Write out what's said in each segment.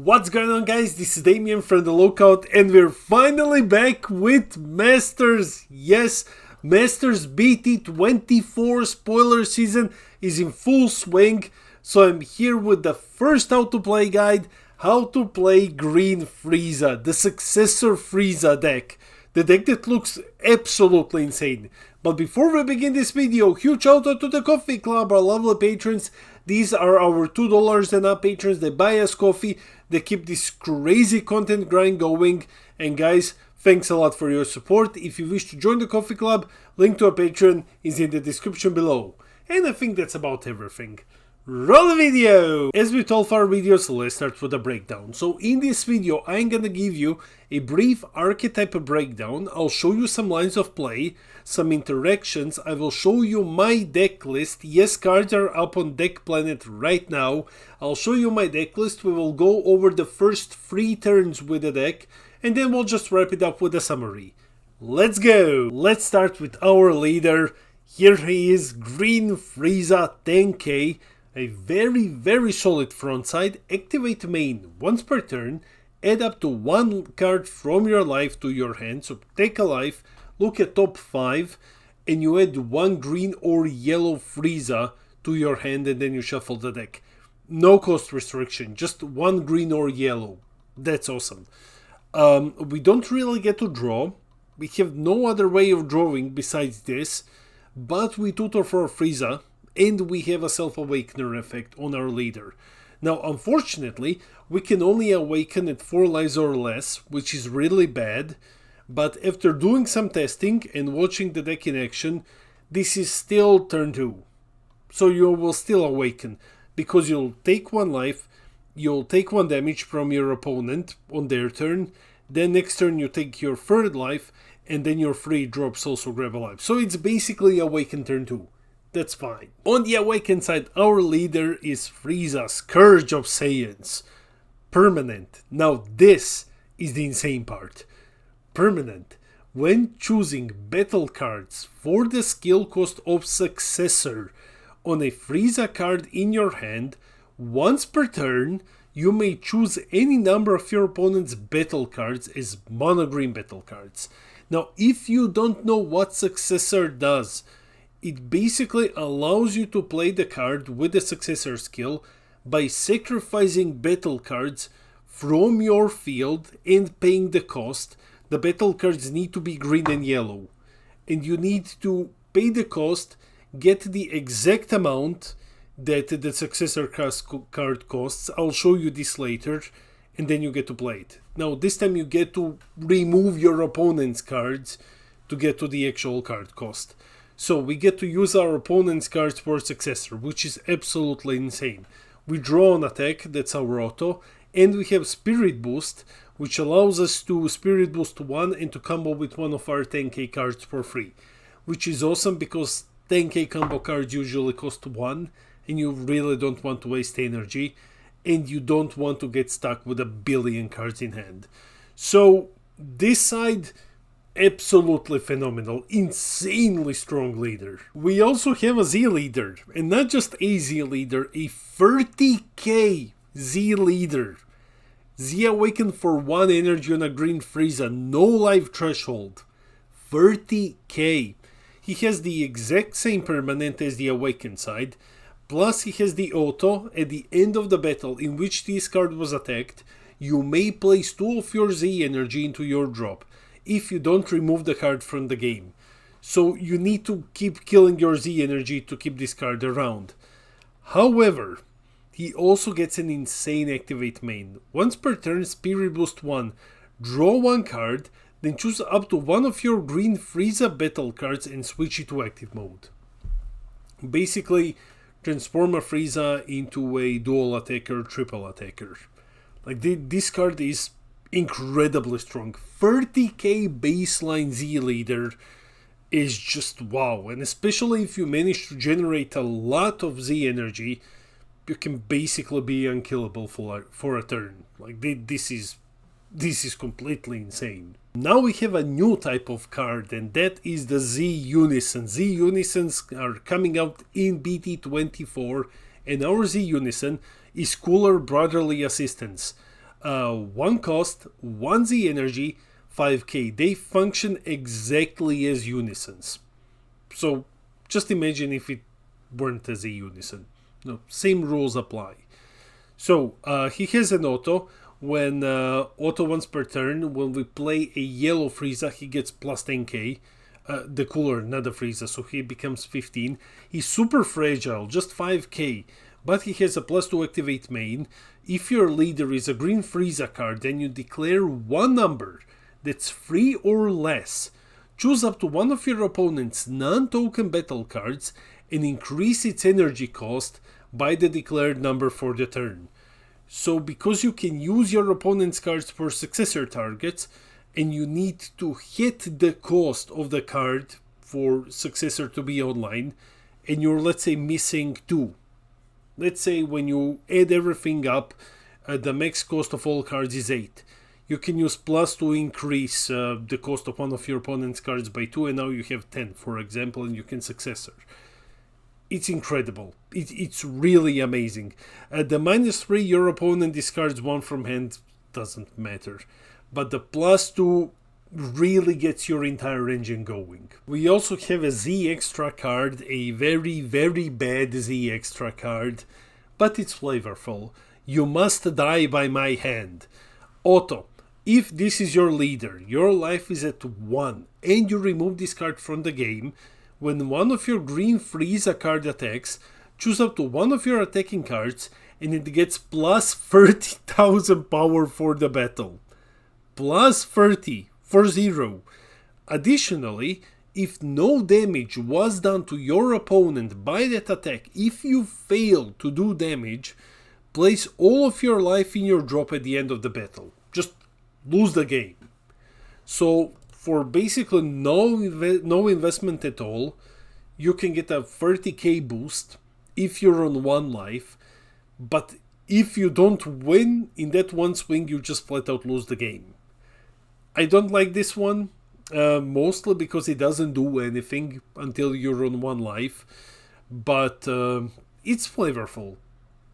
What's going on, guys? This is Damien from the Lookout, and we're finally back with Masters. Yes, Masters BT24 spoiler season is in full swing. So I'm here with the first how to play guide, how to play Green Frieza, the Successor Frieza deck. The deck that looks absolutely insane. But before we begin this video, huge shout out to the Coffee Club, our lovely patrons. These are our $2 and up patrons that buy us coffee. They keep this crazy content grind going. And guys, thanks a lot for your support. If you wish to join the Coffee Club, link to our Patreon is in the description below. And I think that's about everything. Roll the video! As with all of our videos, let's start with a breakdown. So in this video, I'm gonna give you a brief archetype breakdown. I'll show you some lines of play, some interactions. I will show you my deck list. Yes, cards are up on Deck Planet right now. I'll show you my deck list. We will go over the first 3 turns with the deck, and then we'll just wrap it up with a summary. Let's go! Let's start with our leader. Here he is, Green Frieza 10k. A very solid frontside. Activate main once per turn, add up to 1 card from your life to your hand, so take a life, look at top 5, and you add 1 green or yellow Frieza to your hand, and then you shuffle the deck. No cost restriction, just 1 green or yellow. That's awesome. We don't really get to draw, we have no other way of drawing besides this, but we tutor for Frieza, and we have a self-awakener effect on our leader. Now, unfortunately, we can only awaken at 4 lives or less, which is really bad, but after doing some testing and watching the deck in action, this is still turn 2. So you will still awaken, because you'll take 1 life, you'll take 1 damage from your opponent on their turn, then next turn you take your 3rd life, and then your 3 drops also grab a life. So it's basically awaken turn 2. That's fine. On the awakened side, our leader is Frieza, Scourge of Saiyans. Permanent. Now this is the insane part. Permanent. When choosing battle cards for the skill cost of Successor on a Frieza card in your hand, once per turn, you may choose any number of your opponent's battle cards as mono green battle cards. Now, if you don't know what Successor does, it basically allows you to play the card with the Successor skill by sacrificing battle cards from your field and paying the cost. The battle cards need to be green and yellow, and you need to pay the cost, get the exact amount that the Successor card costs. I'll show you this later, and then you get to play it. Now this time you get to remove your opponent's cards to get to the actual card cost. So we get to use our opponent's cards for Successor, which is absolutely insane. We draw an attack, that's our auto, and we have Spirit Boost, which allows us to Spirit Boost 1 and to combo with one of our 10k cards for free. Which is awesome because 10k combo cards usually cost 1, and you really don't want to waste energy, and you don't want to get stuck with a billion cards in hand. So this side, absolutely phenomenal, insanely strong leader. We also have a Z leader, and not just a Z leader, a 30k Z leader. Z awakened for 1 energy on a Green Frieza, no life threshold. 30k. He has the exact same permanent as the awakened side, plus he has the auto. At the end of the battle in which this card was attacked, you may place 2 of your Z energy into your drop, if you don't remove the card from the game. So you need to keep killing your Z energy to keep this card around. However, he also gets an insane activate main. Once per turn, Spirit Boost 1, draw 1 card, then choose up to 1 of your Green Frieza battle cards and switch it to active mode. Basically, transform a Frieza into a dual attacker, triple attacker. Like this card is incredibly strong. 30k baseline Z leader is just wow, and especially if you manage to generate a lot of Z energy, you can basically be unkillable for a turn. Like this is completely insane. Now we have a new type of card, and that is the Z Unison. Z Unisons are coming out in BT24, and our Z Unison is Cooler Brotherly Assistance. 1 cost, 1 Z energy, 5k. They function exactly as unisons. So just imagine if it weren't as a unison. No, same rules apply. So he has an auto. When auto once per turn, when we play a yellow Frieza, he gets plus 10k. The cooler, not the Frieza, so he becomes 15. He's super fragile, just 5k, but he has a plus 2 activate main. If your leader is a green Frieza card, then you declare one number that's 3 or less. Choose up to one of your opponent's non-token battle cards and increase its energy cost by the declared number for the turn. So because you can use your opponent's cards for successor targets, and you need to hit the cost of the card for successor to be online, and you're, let's say, missing 2. Let's say when you add everything up, the max cost of all cards is 8. You can use plus to increase the cost of one of your opponent's cards by 2, and now you have 10, for example, and you can successor. It's incredible. It's really amazing. At the -3, your opponent discards 1 from hand, doesn't matter. But the plus 2 really gets your entire engine going. We also have a Z extra card, a very, very bad Z extra card, but it's flavorful. You must die by my hand. Auto. If this is your leader, your life is at 1, and you remove this card from the game, when one of your green Frieza card attacks, choose up to one of your attacking cards, and it gets plus 30,000 power for the battle. Plus 30 for 0. Additionally, if no damage was done to your opponent by that attack, if you fail to do damage, place all of your life in your drop at the end of the battle. Just lose the game. So for basically no investment at all, you can get a 30k boost if you're on 1 life, but if you don't win in that one swing, you just flat out lose the game. I don't like this one, mostly because it doesn't do anything until you're on 1 life, but it's flavorful.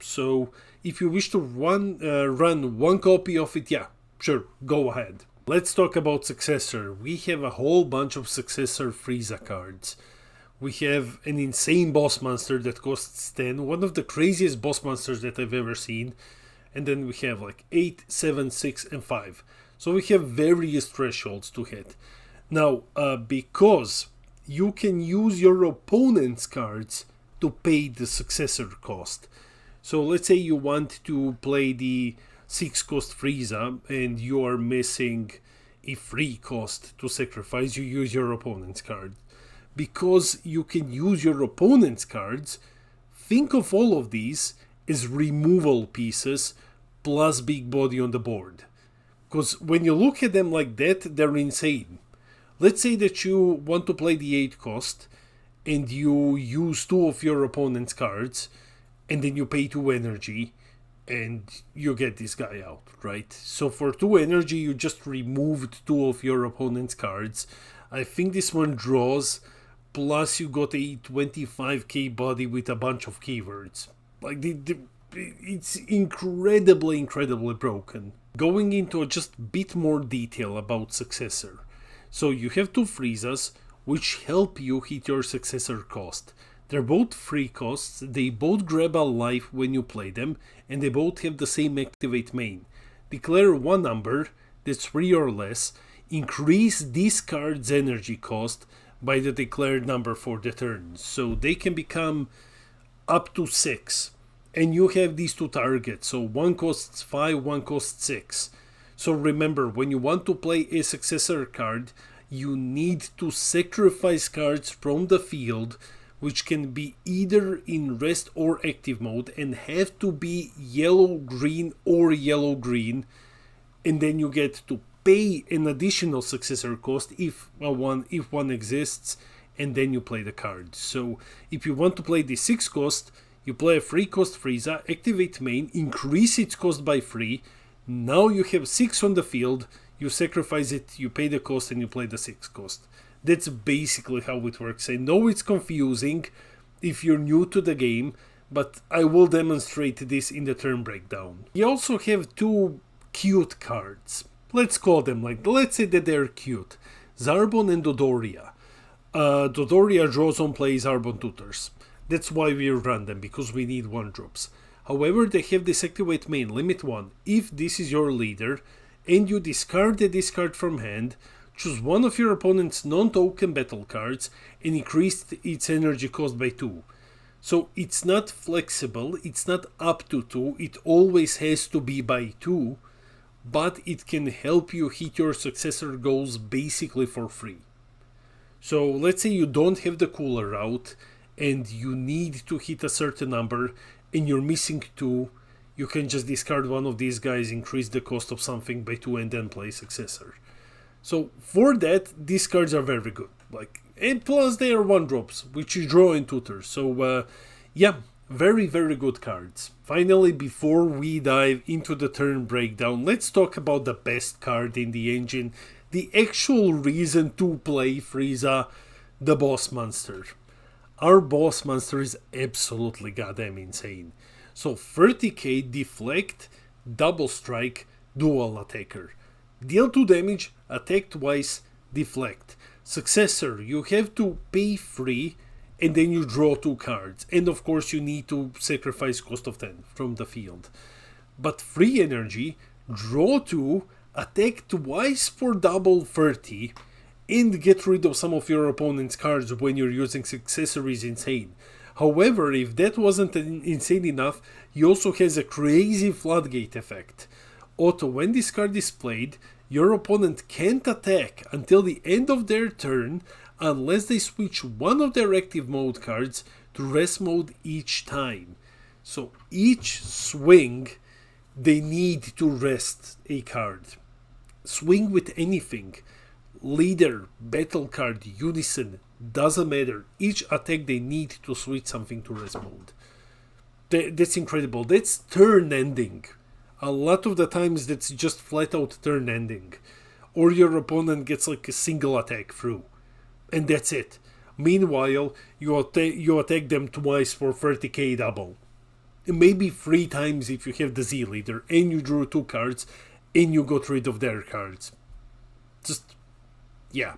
So if you wish to run one copy of it, yeah, sure, go ahead. Let's talk about Successor. We have a whole bunch of Successor Frieza cards. We have an insane boss monster that costs 10, one of the craziest boss monsters that I've ever seen, and then we have like 8, 7, 6, and 5. So we have various thresholds to hit. Now, because you can use your opponent's cards to pay the successor cost. So let's say you want to play the 6 cost Frieza and you are missing a 3 cost to sacrifice, you use your opponent's card. Because you can use your opponent's cards, think of all of these as removal pieces plus big body on the board. Because when you look at them like that, they're insane. Let's say that you want to play the 8 cost and you use 2 of your opponent's cards and then you pay 2 energy and you get this guy out, right? So for 2 energy, you just removed 2 of your opponent's cards. I think this one draws, plus you got a 25k body with a bunch of keywords. Like, it's incredibly broken. Going into just a bit more detail about Successor. So you have 2 Friezas, which help you hit your Successor cost. They're both free costs, they both grab a life when you play them, and they both have the same activate main. Declare one number that's 3 or less, increase this card's energy cost by the declared number for the turn. So they can become up to 6. And you have these 2 targets, so one costs 5, one costs 6. So remember, when you want to play a successor card, you need to sacrifice cards from the field, which can be either in rest or active mode, and have to be yellow-green or yellow-green, and then you get to pay an additional successor cost if one exists, and then you play the card. So if you want to play the 6 cost, you play a 3 cost Frieza, activate main, increase its cost by 3. Now you have 6 on the field, you sacrifice it, you pay the cost, and you play the 6 cost. That's basically how it works. I know it's confusing if you're new to the game, but I will demonstrate this in the turn breakdown. You also have 2 cute cards. Let's call them like, let's say that they're cute. Zarbon and Dodoria. Dodoria draws on play Zarbon tutors. That's why we run them, because we need 1-drops. However, they have this activate main, limit 1. If this is your leader, and you discard the discard from hand, choose one of your opponent's non-token battle cards and increase its energy cost by 2. So it's not flexible, it's not up to 2, it always has to be by 2, but it can help you hit your successor goals basically for free. So let's say you don't have the cooler route and you need to hit a certain number and you're missing 2, you can just discard one of these guys, increase the cost of something by 2 and then play successor. So for that, these cards are very good. And plus they are 1-drops, which you draw in tutors. So yeah, very, very good cards. Finally, before we dive into the turn breakdown, let's talk about the best card in the engine. The actual reason to play Frieza, the boss monster. Our boss monster is absolutely goddamn insane. So 30k deflect, double strike, dual attacker. Deal 2 damage, attack twice, deflect. Successor, you have to pay 3 and then you draw 2 cards. And of course you need to sacrifice cost of 10 from the field. But free energy, draw 2, attack twice for double 30 and get rid of some of your opponent's cards when you're using Successor is insane. However, if that wasn't insane enough, he also has a crazy floodgate effect. Auto, when this card is played, your opponent can't attack until the end of their turn unless they switch one of their active mode cards to rest mode each time. So each swing, they need to rest a card. Swing with anything. Leader, battle card, unison, doesn't matter. Each attack they need to switch something to rest mode. That's incredible. That's turn ending. A lot of the times that's just flat out turn ending. Or your opponent gets like a single attack through. And that's it. Meanwhile, you attack them twice for 30k double. Maybe 3 times if you have the Z leader and you drew 2 cards and you got rid of their cards. Just, yeah.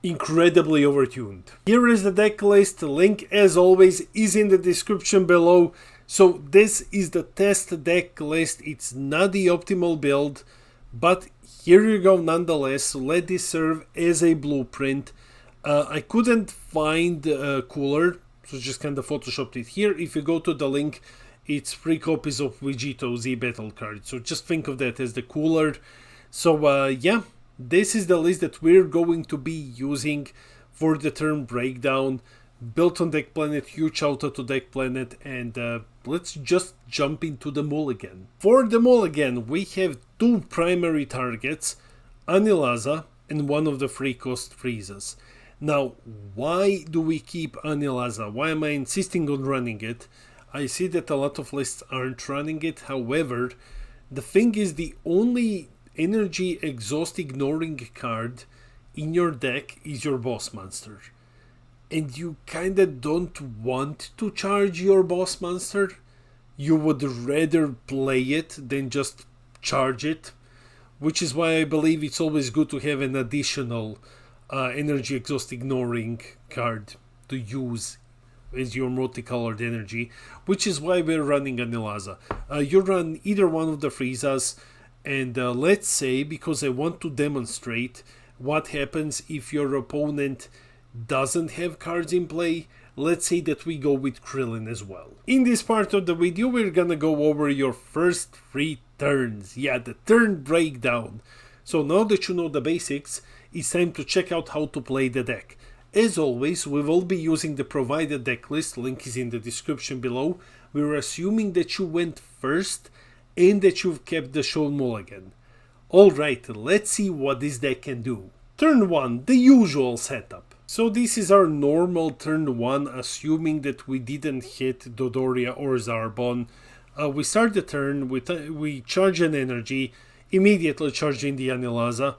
Incredibly overtuned. Here is the deck list. Link as always is in the description below. So this is the test deck list. It's not the optimal build, but here you go nonetheless. So let this serve as a blueprint. I couldn't find cooler, so just kind of photoshopped it here. If you go to the link, it's 3 copies of Vegito Z battle card. So just think of that as the cooler. So yeah, this is the list that we're going to be using for the turn breakdown. Built on Deck Planet, huge shout out to Deck Planet, and let's just jump into the mulligan. For the mulligan, we have 2 primary targets, Anilaza and one of the free cost Friezas. Now, why do we keep Anilaza? Why am I insisting on running it? I see that a lot of lists aren't running it. However, the thing is, the only energy exhaust ignoring card in your deck is your boss monster. And you kinda don't want to charge your boss monster. You would rather play it than just charge it. Which is why I believe it's always good to have an additional energy exhaust ignoring card to use as your multicolored energy. Which is why we're running Anilaza. You run either one of the Friezas. And let's say, because I want to demonstrate what happens if your opponent doesn't have cards in play, let's say that we go with Krillin as well. In this part of the video, we're gonna go over your first 3 turns. Yeah, the turn breakdown. So now that you know the basics, it's time to check out how to play the deck. As always, we will be using the provided deck list, link is in the description below. We're assuming that you went first and that you've kept the shown mulligan. Alright, let's see what this deck can do. Turn 1, the usual setup. So this is our normal turn 1, assuming that we didn't hit Dodoria or Zarbon. We start the turn, we charge an energy, immediately charging the Anilaza,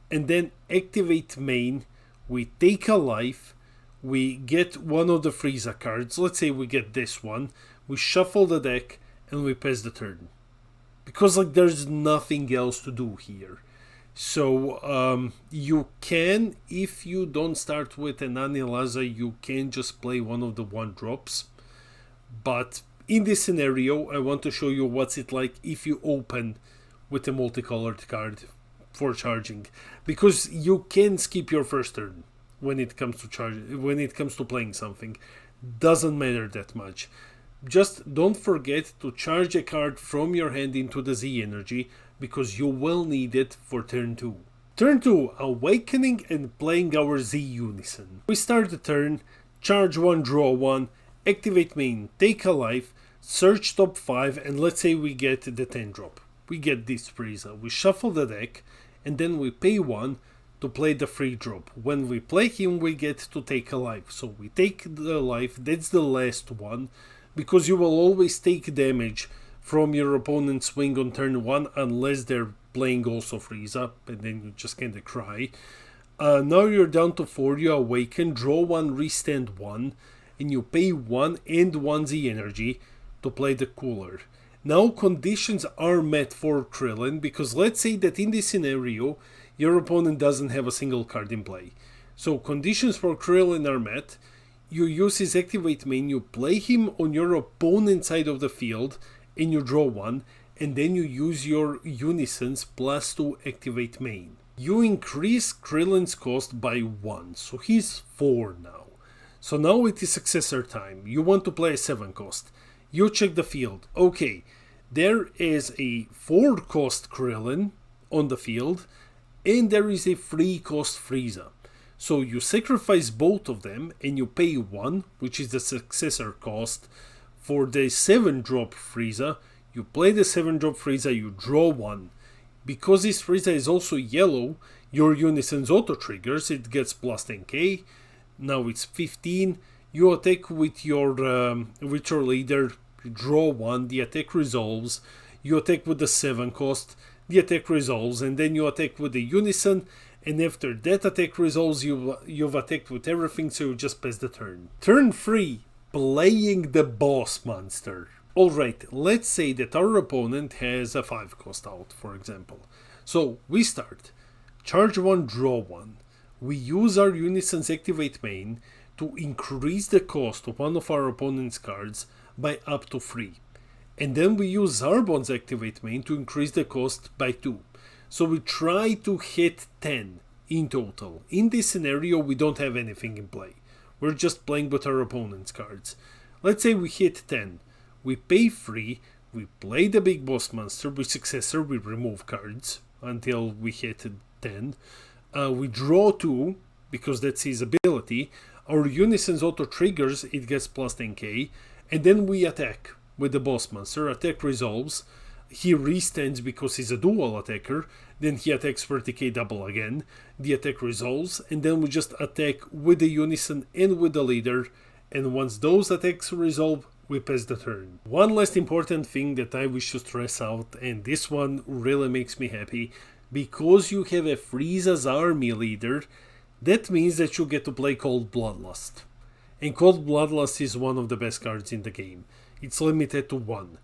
and then activate main, we take a life, we get one of the Frieza cards, let's say we get this one, we shuffle the deck, and we pass the turn. because like there's nothing else to do here. So you can, if you don't start with an Anilaza, you can just play one of the 1-drops. But in this scenario, I want to show you what's it like if you open with a multicolored card for charging, because you can skip your first turn when it comes to playing something. Doesn't matter that much. Just don't forget to charge a card from your hand into the Z energy, because you will need it for turn 2. Turn 2, Awakening and playing our Z Unison. We start the turn, charge 1, draw 1, activate main, take a life, search top 5, and let's say we get the 10-drop. We get this Frieza. We shuffle the deck, and then we pay 1 to play the free drop. When we play him, we get to take a life. So we take the life, that's the last one, because you will always take damage from your opponent's swing on turn 1 unless they're playing also Frieza, and then you just kinda cry. Now you're down to 4, you awaken, draw 1, restand 1, and you pay 1 and 1 Z energy to play the cooler. Now conditions are met for Krillin, because let's say that in this scenario your opponent doesn't have a single card in play. So conditions for Krillin are met, you use his activate main, you play him on your opponent's side of the field, and you draw 1, and then you use your Unison's +2 activate main. You increase Krillin's cost by 1, so he's 4 now. So now it is successor time. You want to play a 7 cost. You check the field. Okay, there is a 4 cost Krillin on the field, and there is a 3 cost Frieza. So you sacrifice both of them, and you pay 1, which is the successor cost, for the 7-drop Frieza. You play the 7-drop Frieza, you draw 1. Because this Frieza is also yellow, your Unison's auto triggers, it gets plus 10k. Now it's 15. You attack with your leader, you draw 1, the attack resolves. You attack with the 7 cost, the attack resolves, and then you attack with the Unison, and after that attack resolves, you've attacked with everything, so you just pass the turn. Turn 3, playing the boss monster. Alright, let's say that our opponent has a 5 cost out, for example. So we start, charge 1, draw 1. We use our Unison's activate main to increase the cost of one of our opponent's cards by up to 3. And then we use Zarbon's activate main to increase the cost by 2. So we try to hit 10 in total. In this scenario, we don't have anything in play. We're just playing with our opponent's cards. Let's say we hit 10. We pay 3, we play the big boss monster, with Successor we remove cards until we hit 10. We draw 2, because that's his ability. Our Unison's auto triggers, it gets plus 10k. And then we attack with the boss monster. Attack resolves. He restands because he's a dual attacker. Then he attacks 30k double again. The attack resolves. And then we just attack with the Unison and with the leader. And once those attacks resolve, we pass the turn. One last important thing that I wish to stress out, and this one really makes me happy, because you have a Frieza's army leader, that means that you get to play Cold Bloodlust. And Cold Bloodlust is one of the best cards in the game. It's limited to 1.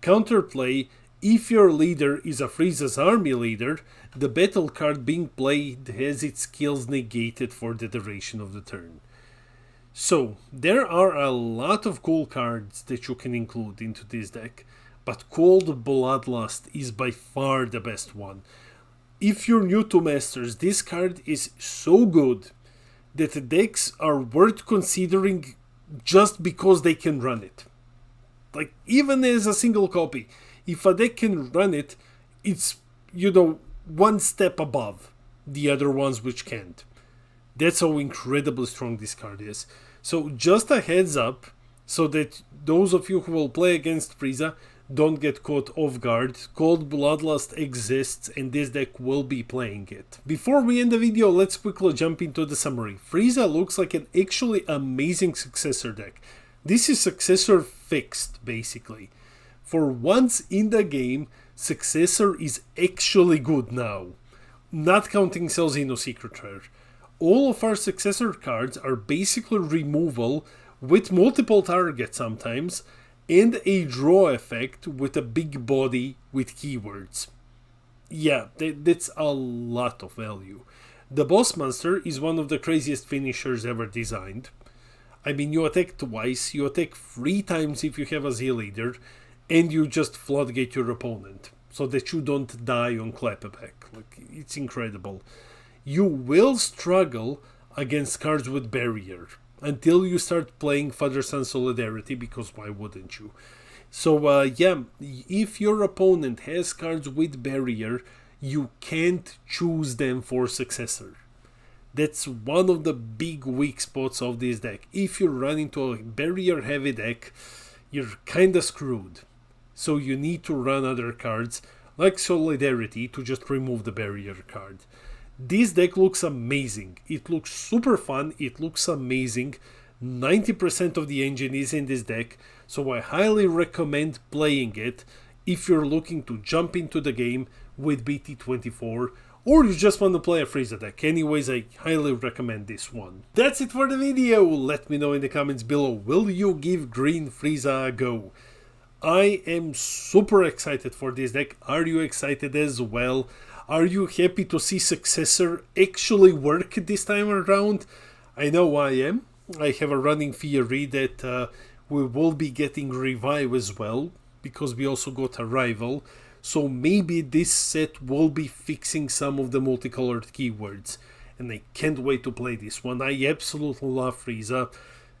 Counterplay, if your leader is a Frieza's army leader, the battle card being played has its skills negated for the duration of the turn. So, there are a lot of cool cards that you can include into this deck, but Cold Bloodlust is by far the best one. If you're new to Masters, this card is so good that the decks are worth considering just because they can run it. Like, even as a single copy, if a deck can run it, it's, one step above the other ones which can't. That's how incredibly strong this card is. So just a heads up, so that those of you who will play against Frieza don't get caught off guard. Cold Bloodlust exists and this deck will be playing it. Before we end the video, let's quickly jump into the summary. Frieza looks like an actually amazing Successor deck. This is Successor fixed, basically. For once in the game, Successor is actually good now. Not counting Celzino Secret Rare. All of our Successor cards are basically removal with multiple targets sometimes, and a draw effect with a big body with keywords. Yeah, that's a lot of value. The boss monster is one of the craziest finishers ever designed. I mean, you attack twice, you attack 3 times if you have a Z leader, and you just floodgate your opponent, so that you don't die on clapback. Like, it's incredible. You will struggle against cards with barrier, until you start playing Father-Son Solidarity, because why wouldn't you? So yeah, if your opponent has cards with barrier, you can't choose them for Successor. That's one of the big weak spots of this deck. If you run into a barrier heavy deck, you're kinda screwed. So you need to run other cards like Solidarity to just remove the barrier card. This deck looks amazing. It looks super fun. It looks amazing. 90% of the engine is in this deck, so I highly recommend playing it if you're looking to jump into the game with BT24, or you just want to play a Frieza deck. Anyways, I highly recommend this one. That's it for the video. Let me know in the comments below, will you give Green Frieza a go? I am super excited for this deck. Are you excited as well? Are you happy to see Successor actually work this time around? I know I am. I have a running theory that we will be getting Revive as well, because we also got a rival. So maybe this set will be fixing some of the multicolored keywords. And I can't wait to play this one. I absolutely love Frieza.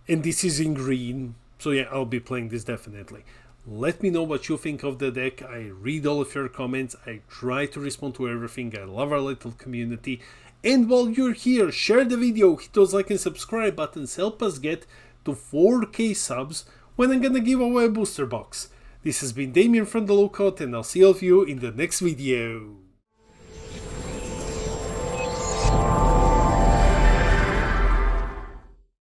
And this is in green. So yeah, I'll be playing this definitely. Let me know what you think of the deck. I read all of your comments. I try to respond to everything. I love our little community. And while you're here, share the video, hit those like and subscribe buttons. Help us get to 4K subs when I'm gonna give away a booster box. This has been Damien from The Lookout, and I'll see all of you in the next video.